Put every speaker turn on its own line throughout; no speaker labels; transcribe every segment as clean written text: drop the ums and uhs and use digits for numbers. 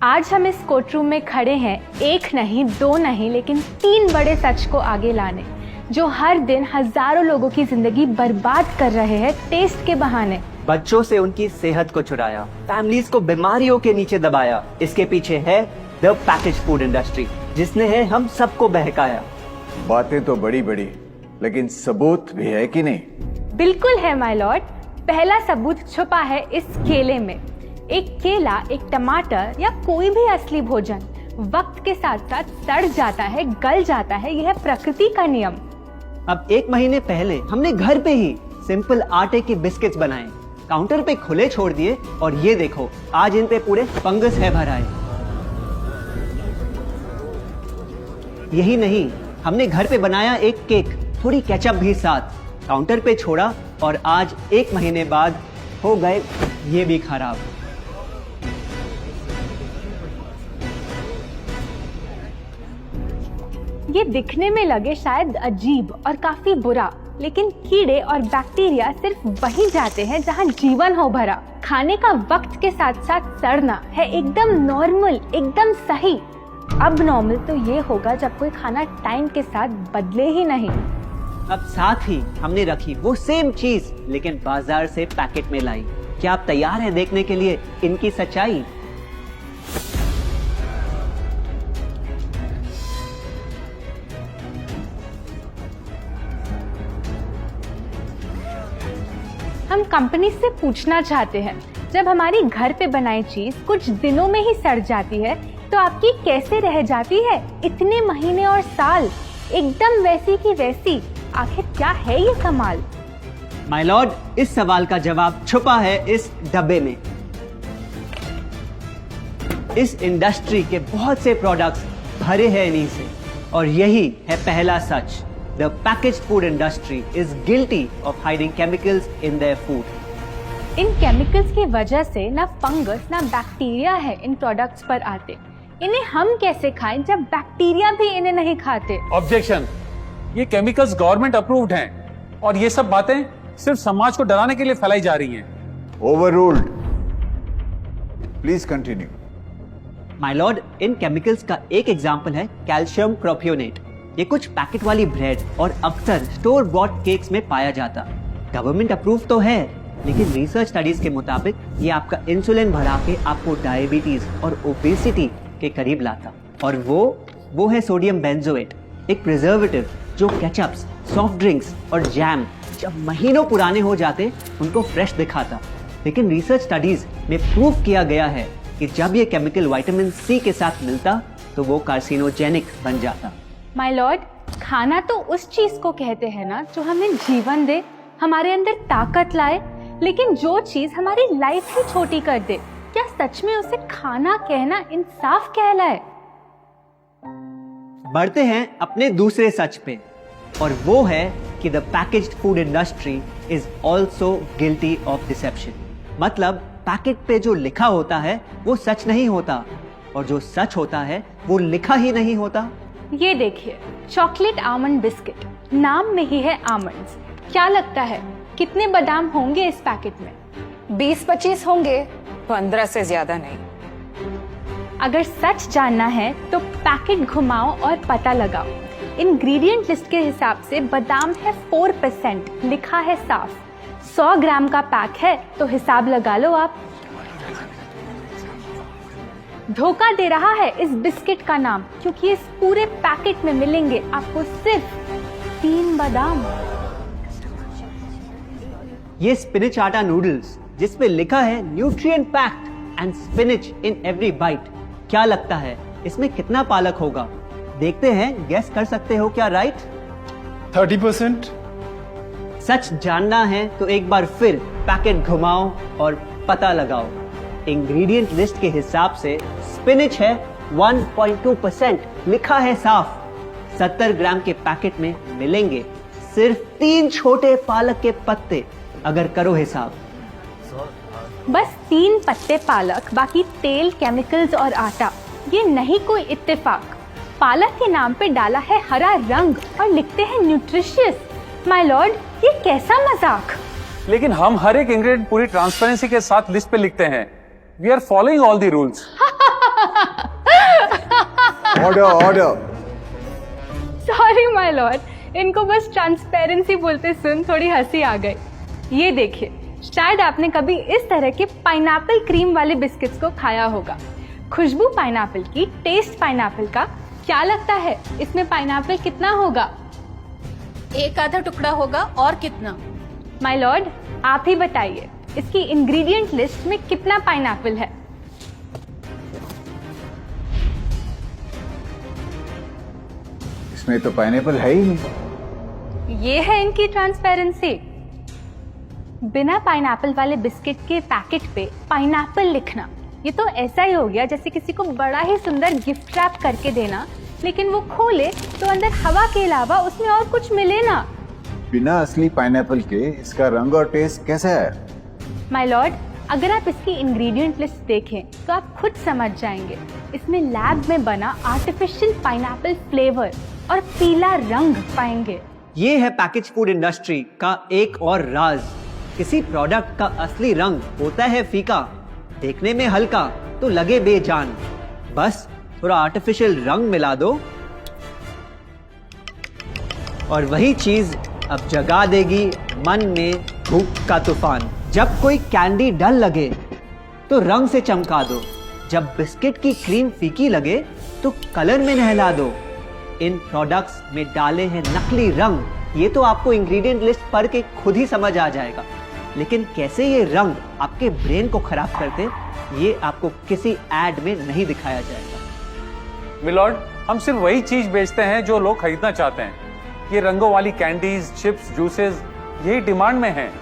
आज हम इस कोर्ट रूम में खड़े हैं, एक नहीं, दो नहीं, लेकिन 3 बड़े सच को आगे लाने, जो हर दिन हजारों लोगों की जिंदगी बर्बाद कर रहे हैं टेस्ट के बहाने।
बच्चों से उनकी सेहत को चुराया, फैमिलीज को बीमारियों के नीचे दबाया। इसके पीछे है द पैकेज फूड इंडस्ट्री, जिसने है हम सबको बहकाया।
बातें तो बड़ी बड़ी, लेकिन सबूत भी है कि नहीं?
बिल्कुल है माय लॉर्ड। पहला सबूत छुपा है इस केले में। एक केला, एक टमाटर या कोई भी असली भोजन वक्त के साथ साथ सड़ जाता है, गल जाता है। यह प्रकृति का नियम।
अब 1 महीने पहले हमने घर पे ही सिंपल आटे की बिस्किट्स बनाए, काउंटर पे खुले छोड़ दिए, और ये देखो आज इन पे पूरे फंगस है भर आए। यही नहीं, हमने घर पे बनाया एक केक, थोड़ी केचप भी साथ, काउंटर पे छोड़ा, और आज 1 महीने बाद हो गए ये भी खराब।
ये दिखने में लगे शायद अजीब और काफी बुरा, लेकिन कीड़े और बैक्टीरिया सिर्फ वहीं जाते हैं जहां जीवन हो भरा। खाने का वक्त के साथ साथ सड़ना है एकदम नॉर्मल, एकदम सही। अब नॉर्मल तो ये होगा जब कोई खाना टाइम के साथ बदले ही नहीं।
अब साथ ही हमने रखी वो सेम चीज, लेकिन बाजार से पैकेट में लाई। क्या आप तैयार हैं देखने के लिए इनकी सच्चाई?
हम कंपनी से पूछना चाहते हैं, जब हमारी घर पे बनाई चीज कुछ दिनों में ही सड़ जाती है, तो आपकी कैसे रह जाती है इतने महीने और साल, एकदम वैसी की वैसी? आखिर क्या है ये कमाल?
माय लॉर्ड, इस सवाल का जवाब छुपा है इस डब्बे में। इस इंडस्ट्री के बहुत से प्रोडक्ट्स भरे हैं इन्हीं से, और यही है पहला सच। The packaged food industry is guilty of hiding chemicals in their food.
In chemicals की वजह से ना फंगस ना बैक्टीरिया है इन प्रोडक्ट्स पर आते। इन्हें हम कैसे खाएं जब बैक्टीरिया भी इन्हें नहीं खाते?
ऑब्जेक्शन, ये केमिकल्स गवर्नमेंट अप्रूव्ड हैं और ये सब बातें सिर्फ समाज को डराने के लिए फैलाई जा रही हैं।
Overruled. Please continue.
My Lord, in chemicals का एक एग्जांपल है कैल्शियम प्रोपियोनेट। ये कुछ पैकेट वाली ब्रेड और अक्सर स्टोर बॉट केक्स में पाया जाता। गवर्नमेंट अप्रूव तो है, लेकिन रिसर्च स्टडीज के मुताबिक ये आपका इंसुलिन बढ़ा के आपको डायबिटीज और ओबेसिटी के करीब लाता। और वो है सोडियम बेंजोएट, एक प्रिजर्वेटिव जो केचप्स, सॉफ्ट ड्रिंक्स और जैम जब महीनों पुराने हो जाते उनको फ्रेश दिखाता। लेकिन रिसर्च स्टडीज में प्रूव किया गया है कि जब ये केमिकल विटामिन सी के साथ मिलता तो वो कार्सिनोजेनिक बन जाता।
माय लॉर्ड, खाना तो उस चीज को कहते हैं ना जो हमें जीवन दे, हमारे अंदर ताकत लाए, लेकिन जो चीज हमारी लाइफ ही छोटी कर दे, क्या सच में उसे खाना कहना इंसाफ कहलाए?
बढ़ते हैं अपने दूसरे सच पे, और वो है कि the packaged food industry is also guilty of deception. मतलब पैकेट पे जो लिखा होता है वो सच नहीं होता, और जो सच होता है वो लिखा ही नहीं होता।
ये देखिए, चॉकलेट आमंड बिस्किट, नाम में ही है आमंड्स। क्या लगता है कितने बादाम होंगे इस पैकेट में?
20-25 होंगे, 15 से ज्यादा नहीं।
अगर सच जानना है तो पैकेट घुमाओ और पता लगाओ। इंग्रेडिएंट लिस्ट के हिसाब से बादाम है 4%, लिखा है साफ। 100 ग्राम का पैक है तो हिसाब लगा लो आप। धोखा दे रहा है इस बिस्किट का नाम, क्योंकि इस पूरे पैकेट में मिलेंगे आपको सिर्फ 3 बादाम।
ये स्पिनच आटा नूडल्स, जिसपे लिखा है nutrient packed and spinach in every bite. क्या लगता है इसमें कितना पालक होगा? देखते हैं, गेस कर सकते हो क्या राइट?
30%।
सच जानना है तो एक बार फिर पैकेट घुमाओ और पता लगाओ। इंग्रेडिएंट लिस्ट के हिसाब से स्पिनच है 1.2%, लिखा है साफ। 70 ग्राम के पैकेट में मिलेंगे सिर्फ 3 छोटे पालक के पत्ते। अगर करो हिसाब,
बस 3 पत्ते पालक, बाकी तेल, केमिकल्स और आटा। ये नहीं कोई इत्तेफाक। पालक के नाम पे डाला है हरा रंग और लिखते हैं न्यूट्रिशियस। माय लॉर्ड, ये कैसा मजाक?
लेकिन हम हर एक इंग्रेडिएंट पूरी ट्रांसपेरेंसी के साथ लिस्ट पे लिखते हैं। We are following all the rules.
Order order.
Sorry my Lord, इनको बस ट्रांसपेरेंसी बोलते सुन थोड़ी हंसी आ गई। ये देखिए, शायद आपने कभी इस तरह के पाइनएप्पल क्रीम वाले बिस्किट्स को खाया होगा। खुशबू पाइनएप्पल की, टेस्ट पाइनएप्पल का। क्या लगता है इसमें पाइनएप्पल कितना होगा?
एक आधा टुकड़ा होगा, और कितना?
माय लॉर्ड, आप ही बताइए, इसकी इंग्रेडिएंट लिस्ट में कितना पाइनएप्पल है?
इसमें तो पाइनएप्पल है ही नहीं।
ये है इनकी ट्रांसपेरेंसी। बिना पाइनएप्पल वाले बिस्किट के पैकेट पे पाइनएप्पल लिखना, ये तो ऐसा ही हो गया जैसे किसी को बड़ा ही सुंदर गिफ्ट रैप करके देना, लेकिन वो खोले तो अंदर हवा के अलावा उसमें और कुछ मिले ना।
बिना असली पाइनएप्पल के इसका रंग और टेस्ट कैसा है?
माय लॉर्ड, अगर आप इसकी इंग्रेडिएंट लिस्ट देखें तो आप खुद समझ जाएंगे। इसमें लैब में बना आर्टिफिशियल पाइनएप्पल फ्लेवर और पीला रंग पाएंगे।
ये है पैकेज फूड इंडस्ट्री का एक और राज। किसी प्रोडक्ट का असली रंग होता है फीका, देखने में हल्का तो लगे बेजान। बस थोड़ा आर्टिफिशियल रंग मिला दो और वही चीज अब जगा देगी मन में भूख का तूफान। जब कोई कैंडी डल लगे तो रंग से चमका दो, जब बिस्किट की क्रीम फीकी लगे तो कलर में नहला दो। इन प्रोडक्ट्स में डाले हैं नकली रंग, ये तो आपको इंग्रेडिएंट लिस्ट पढ़ के खुद ही समझ आ जाएगा। लेकिन कैसे ये रंग आपके ब्रेन को खराब करते, ये आपको किसी एड में नहीं दिखाया जाएगा।
मिलॉर्ड, हम सिर्फ वही चीज बेचते हैं जो लोग खरीदना चाहते हैं। ये रंगों वाली कैंडीज, चिप्स, जूसेस यही डिमांड में हैं।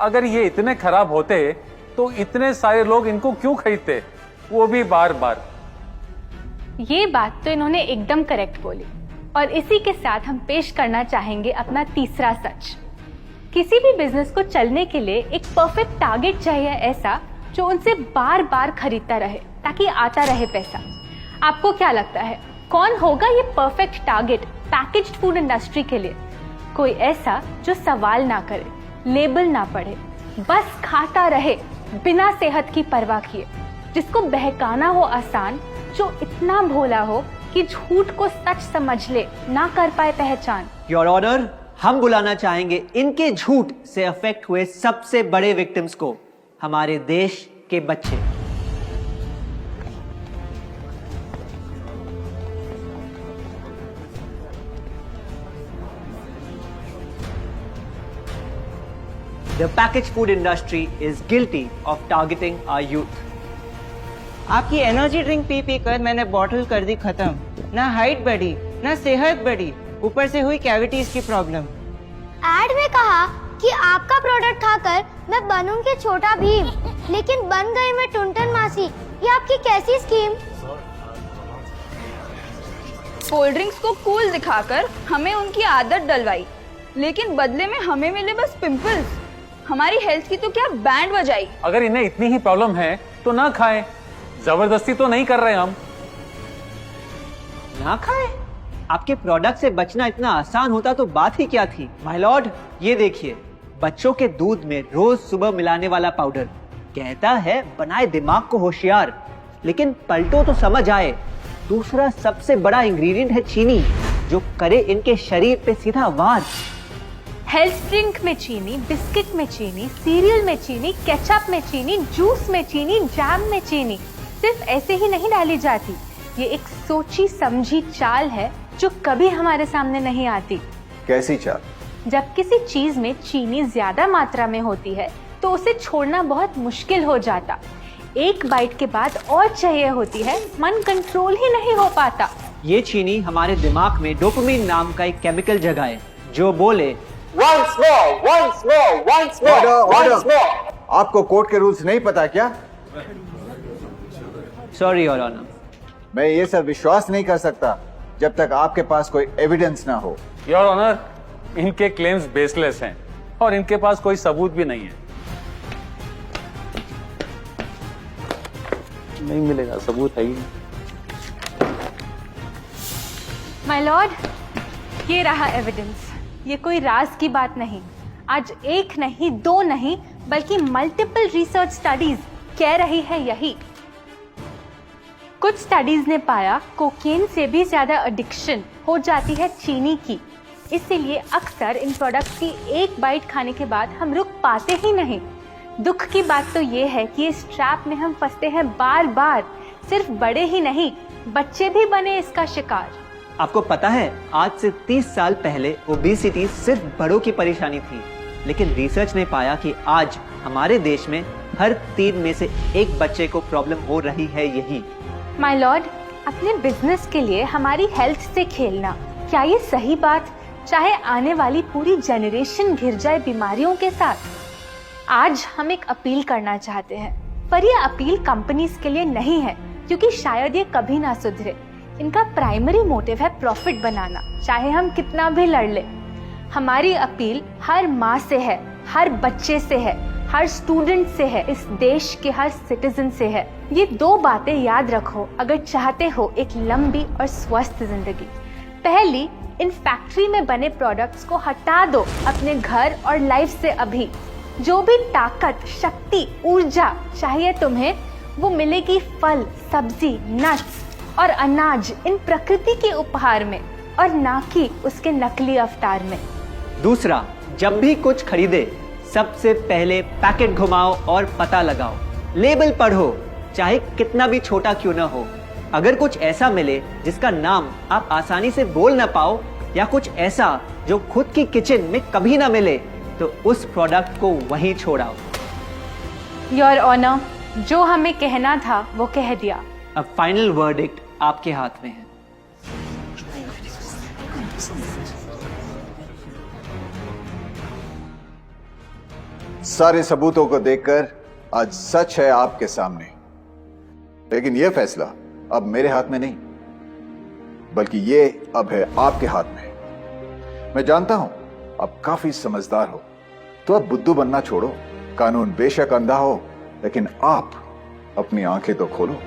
अगर ये इतने खराब होते तो इतने सारे लोग इनको क्यों खरीदते, वो भी बार बार।
ये बात तो इन्होंने एकदम करेक्ट बोली। और इसी के साथ हम पेश करना चाहेंगे अपना तीसरा सच। किसी भी बिजनेस को चलने के लिए एक परफेक्ट टारगेट चाहिए, ऐसा जो उनसे बार बार खरीदता रहे ताकि आता रहे पैसा। आपको क्या लगता है कौन होगा ये perfect target packaged food industry के लिए? कोई ऐसा जो सवाल ना करे, लेबल ना पढ़े, बस खाता रहे बिना सेहत की परवाह किए, जिसको बहकाना हो आसान, जो इतना भोला हो कि झूठ को सच समझ ले, ना कर पाए पहचान।
योर ऑनर, हम बुलाना चाहेंगे इनके झूठ से अफेक्ट हुए सबसे बड़े विक्टिम्स को, हमारे देश के बच्चे। The packaged food industry is guilty of targeting our youth.
आपकी एनर्जी ड्रिंक पी पी कर मैंने बॉटल कर दी खत्म। ना हाइट बढ़ी, ना सेहत बढ़ी, ऊपर से हुई कैविटीज की प्रॉब्लम।
एड में कहा कि आपका प्रोडक्ट खाकर मैं बनूंगी छोटा भीम, लेकिन बन गई मैं टुनटन मासी। ये आपकी कैसी स्कीम?
कोल्ड ड्रिंक्स को कूल दिखाकर हमें उनकी आदत डलवाई, लेकिन बदले में हमें मिले बस पिंपल्स। हमारी हेल्थ की तो क्या बैंड बजाई।
अगर इन्हें इतनी ही प्रॉब्लम है तो ना खाएं, जबरदस्ती तो नहीं कर रहे हम।
ना खाए? आपके प्रोडक्ट से बचना इतना आसान होता तो बात ही क्या थी। माय लॉर्ड, ये देखिए, बच्चों के दूध में रोज सुबह मिलाने वाला पाउडर कहता है बनाए दिमाग को होशियार, लेकिन पलटो तो समझ आए। दूसरा सबसे बड़ा इंग्रेडिएंट है चीनी, जो करे इनके शरीर पे सीधा वार।
हेल्थ ड्रिंक में चीनी, बिस्किट में चीनी, सीरियल में चीनी, केचप में चीनी, जूस में चीनी, जैम में चीनी सिर्फ ऐसे ही नहीं डाली जाती। ये एक सोची समझी चाल है जो कभी हमारे सामने नहीं आती।
कैसी चाल?
जब किसी चीज में चीनी ज्यादा मात्रा में होती है तो उसे छोड़ना बहुत मुश्किल हो जाता। एक बाइट के बाद और चाहिए होती है, मन कंट्रोल ही नहीं हो पाता।
ये चीनी हमारे दिमाग में डोपामिन नाम का एक केमिकल जगाए, जो बोले
Once more. Order. आपको कोर्ट के रूल्स नहीं पता क्या?
Sorry your honour.
मैं ये सब विश्वास नहीं कर सकता जब तक आपके पास कोई एविडेंस ना हो।
योर ऑनर, इनके क्लेम्स बेसलेस हैं और इनके पास कोई सबूत भी नहीं है। नहीं मिलेगा, सबूत है ही नहीं।
माय लॉर्ड, ये रहा एविडेंस। ये कोई राज की बात नहीं। आज एक नहीं, दो नहीं, बल्कि मल्टीपल रिसर्च स्टडीज कह रही है यही। कुछ स्टडीज ने पाया कोकेन से भी ज्यादा एडिक्शन हो जाती है चीनी की। इसीलिए अक्सर इन प्रोडक्ट्स की एक बाइट खाने के बाद हम रुक पाते ही नहीं। दुख की बात तो ये है कि इस ट्रैप में हम फंसते हैं बार बार। सिर्फ बड़े ही नहीं, बच्चे भी बने इसका शिकार।
आपको पता है, आज से 30 साल पहले ओबेसिटी सिर्फ बड़ों की परेशानी थी, लेकिन रिसर्च ने पाया कि आज हमारे देश में हर 3 में से 1 बच्चे को प्रॉब्लम हो रही है यही।
माय लॉर्ड, अपने बिजनेस के लिए हमारी हेल्थ से खेलना, क्या ये सही बात? चाहे आने वाली पूरी जनरेशन घिर जाए बीमारियों के साथ। आज हम एक अपील करना चाहते हैं, पर यह अपील कंपनीज के लिए नहीं है, क्योंकि शायद ये कभी ना सुधरे। इनका प्राइमरी मोटिव है प्रॉफिट बनाना, चाहे हम कितना भी लड़ ले। हमारी अपील हर माँ से है, हर बच्चे से है, हर स्टूडेंट से है, इस देश के हर सिटीजन से है। ये 2 बातें याद रखो अगर चाहते हो एक लंबी और स्वस्थ जिंदगी। पहली, इन फैक्ट्री में बने प्रोडक्ट्स को हटा दो अपने घर और लाइफ से अभी। जो भी ताकत, शक्ति, ऊर्जा चाहिए तुम्हें, वो मिलेगी फल, सब्जी, नट्स और अनाज इन प्रकृति के उपहार में, और ना कि उसके नकली अवतार में।
दूसरा, जब भी कुछ खरीदे सबसे पहले पैकेट घुमाओ और पता लगाओ। लेबल पढ़ो, चाहे कितना भी छोटा क्यों ना हो। अगर कुछ ऐसा मिले जिसका नाम आप आसानी से बोल ना पाओ, या कुछ ऐसा जो खुद की किचन में कभी ना मिले, तो उस प्रोडक्ट को वहीं छोड़ाओ।
योर ऑनर, जो हमें कहना था वो कह दिया।
अब फाइनल वर्डिक्ट आपके हाथ में है।
सारे सबूतों को देखकर आज सच है आपके सामने, लेकिन यह फैसला अब मेरे हाथ में नहीं, बल्कि ये अब है आपके हाथ में। मैं जानता हूं आप काफी समझदार हो, तो अब बुद्धू बनना छोड़ो। कानून बेशक अंधा हो, लेकिन आप अपनी आंखें तो खोलो।